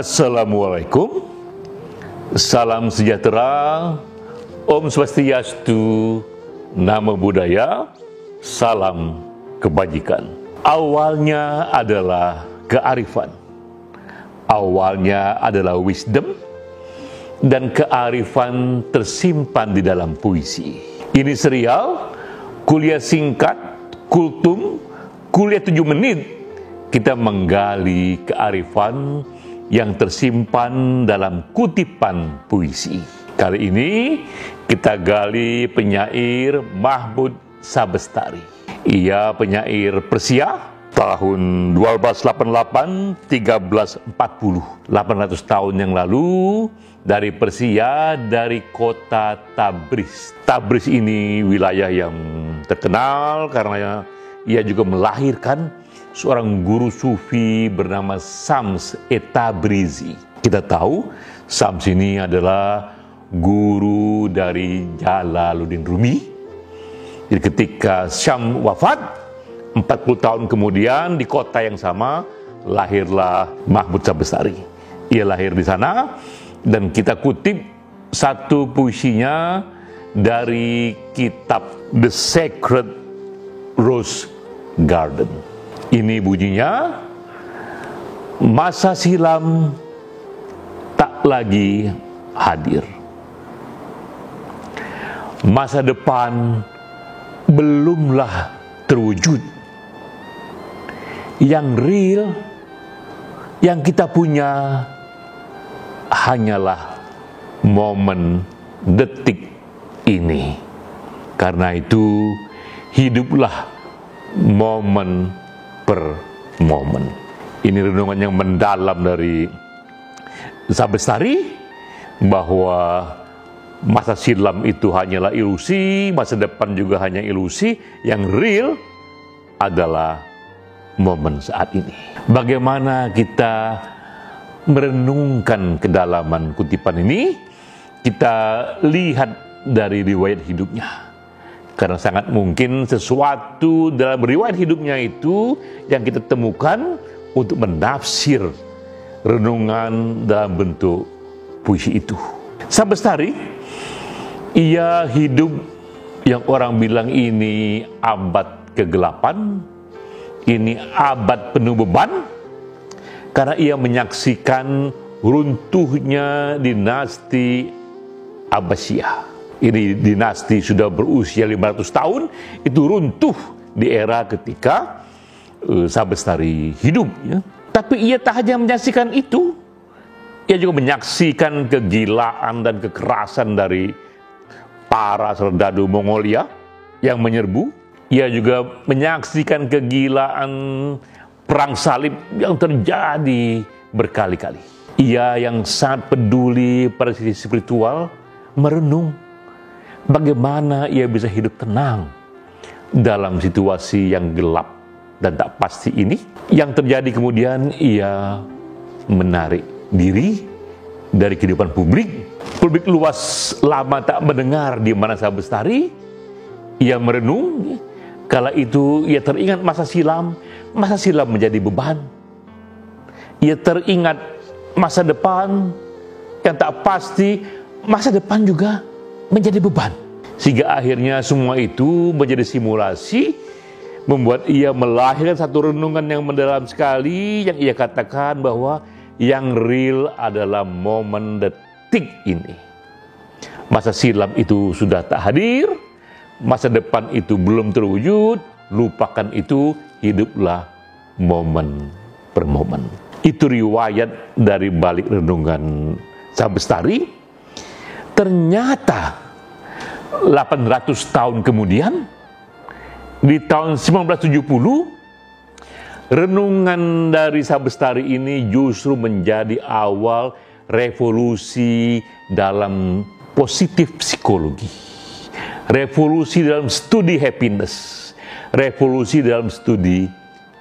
Assalamualaikum, salam sejahtera, Om Swastiastu, Namo Buddhaya, salam kebajikan. Awalnya adalah kearifan, awalnya adalah wisdom, dan kearifan tersimpan di dalam puisi. Ini serial, kuliah singkat, kultum, kuliah 7 menit, kita menggali kearifan yang tersimpan dalam kutipan puisi. Kali ini kita gali penyair Mahmud Sabestari. Ia penyair Persia tahun 1288 1340. 800 tahun yang lalu dari Persia, dari kota Tabriz. Tabriz ini wilayah yang terkenal karena ia juga melahirkan seorang guru sufi bernama Shams Tabrizi. Kita tahu Shams ini adalah guru dari Jalaluddin Rumi. Jadi ketika Shams wafat, 40 tahun kemudian di kota yang sama lahirlah Mahmud Sabestari. Ia lahir di sana dan kita kutip satu puisinya dari kitab The Sacred Rose Garden. Ini bunyinya, masa silam tak lagi hadir. Masa depan belumlah terwujud. Yang real, yang kita punya hanyalah momen detik ini. Karena itu, hiduplah momen per momen. Ini renungan yang mendalam dari Sabestari, bahwa masa silam itu hanyalah ilusi, masa depan juga hanya ilusi, yang real adalah momen saat ini. Bagaimana kita merenungkan kedalaman kutipan ini? Kita lihat dari riwayat hidupnya. Karena sangat mungkin sesuatu dalam riwayat hidupnya itu yang kita temukan untuk menafsir renungan dalam bentuk puisi itu. Sabestari, ia hidup yang orang bilang ini abad kegelapan, ini abad penuh beban, karena ia menyaksikan runtuhnya dinasti Abbasiyah. Ini dinasti sudah berusia 500 tahun, itu runtuh di era ketika Sabestari hidup. Ya. Tapi ia tak hanya menyaksikan itu, ia juga menyaksikan kegilaan dan kekerasan dari para serdadu Mongolia yang menyerbu. Ia juga menyaksikan kegilaan perang salib yang terjadi berkali-kali. Ia yang sangat peduli pada sisi spiritual, merenung bagaimana ia bisa hidup tenang dalam situasi yang gelap dan tak pasti ini. Yang terjadi kemudian, ia menarik diri dari kehidupan publik. Publik luas lama tak mendengar di mana Sabestari. Ia merenung, kala itu ia teringat masa silam menjadi beban. Ia teringat masa depan yang tak pasti, masa depan juga menjadi beban. Sehingga akhirnya semua itu menjadi simulasi, membuat ia melahirkan satu renungan yang mendalam sekali, yang ia katakan bahwa yang real adalah momen detik ini. Masa silam itu sudah tak hadir, masa depan itu belum terwujud, lupakan itu, hiduplah momen per momen. Itu riwayat dari balik renungan Sabestari. Ternyata 800 tahun kemudian, di tahun 1970, renungan dari Sabestari ini justru menjadi awal revolusi dalam positif psikologi, revolusi dalam studi happiness, revolusi dalam studi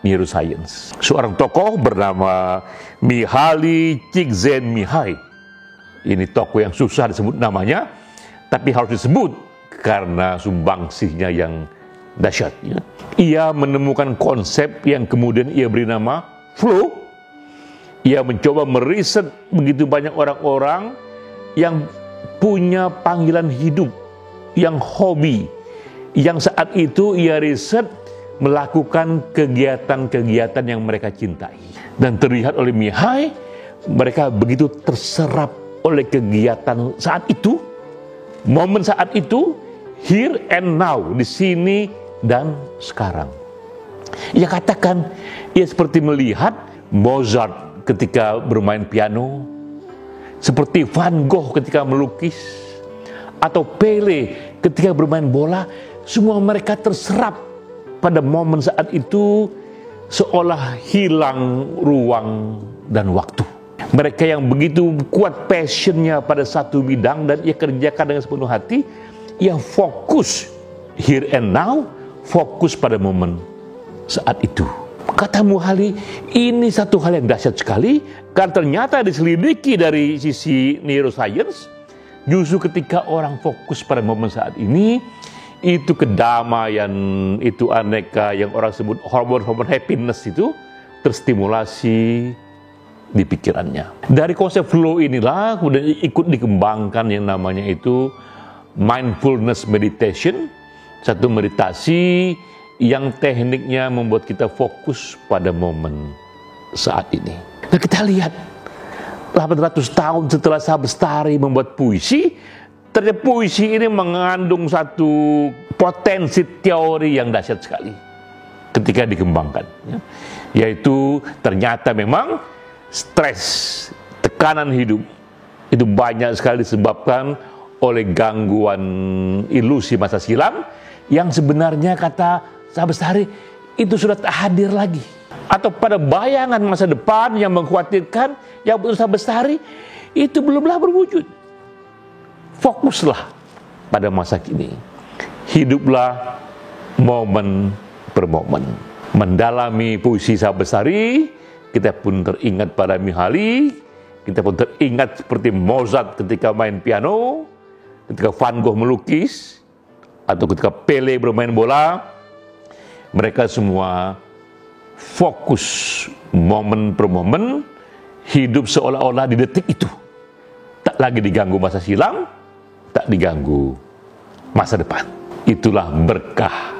neuroscience. Seorang tokoh bernama Mihaly Csikszentmihalyi. Ini tokoh yang susah disebut namanya, tapi harus disebut karena sumbangsihnya yang dahsyat. Ia menemukan konsep yang kemudian ia beri nama flow, Ia mencoba meriset begitu banyak orang-orang yang punya panggilan hidup, yang hobi, yang saat itu ia riset melakukan kegiatan-kegiatan yang mereka cintai. Dan terlihat oleh Mihai, mereka begitu terserap oleh kegiatan saat itu, momen saat itu, here and now, di sini dan sekarang. Ia katakan, ia seperti melihat Mozart ketika bermain piano, seperti Van Gogh ketika melukis, atau Pele ketika bermain bola. Semua mereka terserap pada momen saat itu, seolah hilang ruang dan waktu. Mereka yang begitu kuat passionnya pada satu bidang dan ia kerjakan dengan sepenuh hati, ia fokus here and now, fokus pada momen saat itu. Kata Muhali, ini satu hal yang dahsyat sekali, karena ternyata diselidiki dari sisi neuroscience, justru ketika orang fokus pada momen saat ini, itu kedamaian, itu aneka yang orang sebut hormon-hormon happiness itu terstimulasi di pikirannya. Dari konsep flow inilah kemudian ikut dikembangkan yang namanya itu mindfulness meditation, satu meditasi yang tekniknya membuat kita fokus pada momen saat ini. Nah, kita lihat 800 tahun setelah Syah Bestari membuat puisi, ternyata puisi ini mengandung satu potensi teori yang dahsyat sekali ketika dikembangkan, yaitu ternyata memang stres, tekanan hidup itu banyak sekali disebabkan oleh gangguan ilusi masa silam yang sebenarnya kata Syah Bestari itu sudah tak hadir lagi, atau pada bayangan masa depan yang mengkhawatirkan yang betul Syah Bestari itu belumlah berwujud. Fokuslah pada masa kini, hiduplah momen per momen. Mendalami puisi Syah Bestari, kita pun teringat pada Mihaly, kita pun teringat seperti Mozart ketika main piano, ketika Van Gogh melukis, atau ketika Pele bermain bola. Mereka semua fokus momen per momen, hidup seolah-olah di detik itu. Tak lagi diganggu masa silam, tak diganggu masa depan. Itulah berkah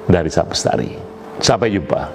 dari Syah Bestari. Sampai jumpa.